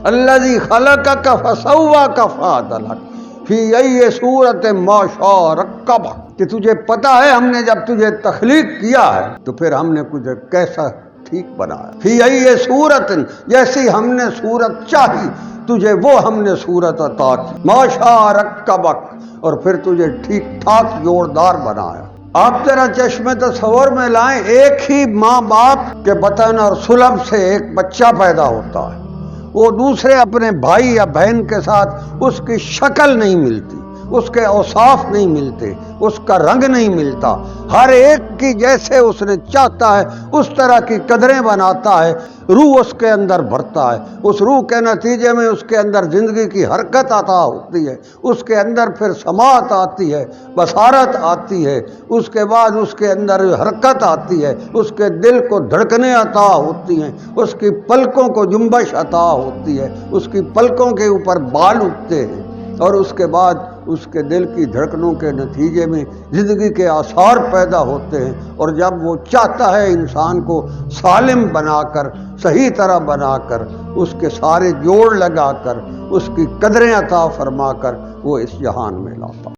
الذی خلقک فسواک فعدلک فی ای صورت ما شاء رکبک، کہ تجھے پتہ ہے ہم نے جب تجھے تخلیق کیا ہے تو پھر ہم نے تجھے کیسا ٹھیک بنایا، فی ای صورت، جیسی ہم نے صورت چاہی تجھے وہ ہم نے صورت عطا کی، ما شاء رکبک، اور پھر تجھے ٹھیک ٹھاک جوڑدار بنایا۔ آپ ذرا چشم تصور میں لائیں، ایک ہی ماں باپ کے بطن اور سلب سے ایک بچہ پیدا ہوتا ہے، وہ دوسرے اپنے بھائی یا بہن کے ساتھ اس کی شکل نہیں ملتی، اس کے اوصاف نہیں ملتے، اس کا رنگ نہیں ملتا، ہر ایک کی جیسے اس نے چاہتا ہے اس طرح کی قدریں بناتا ہے، روح اس کے اندر بھرتا ہے، اس روح کے نتیجے میں اس کے اندر زندگی کی حرکت عطا ہوتی ہے، اس کے اندر پھر سماعت آتی ہے، بصارت آتی ہے، اس کے بعد اس کے اندر حرکت آتی ہے، اس کے دل کو دھڑکنیں عطا ہوتی ہیں، اس کی پلکوں کو جنبش عطا ہوتی ہے، اس کی پلکوں کے اوپر بال اٹھتے ہیں، اور اس کے بعد اس کے دل کی دھڑکنوں کے نتیجے میں زندگی کے آثار پیدا ہوتے ہیں، اور جب وہ چاہتا ہے انسان کو سالم بنا کر، صحیح طرح بنا کر، اس کے سارے جوڑ لگا کر، اس کی قدریں عطا فرما کر وہ اس جہان میں لاتا۔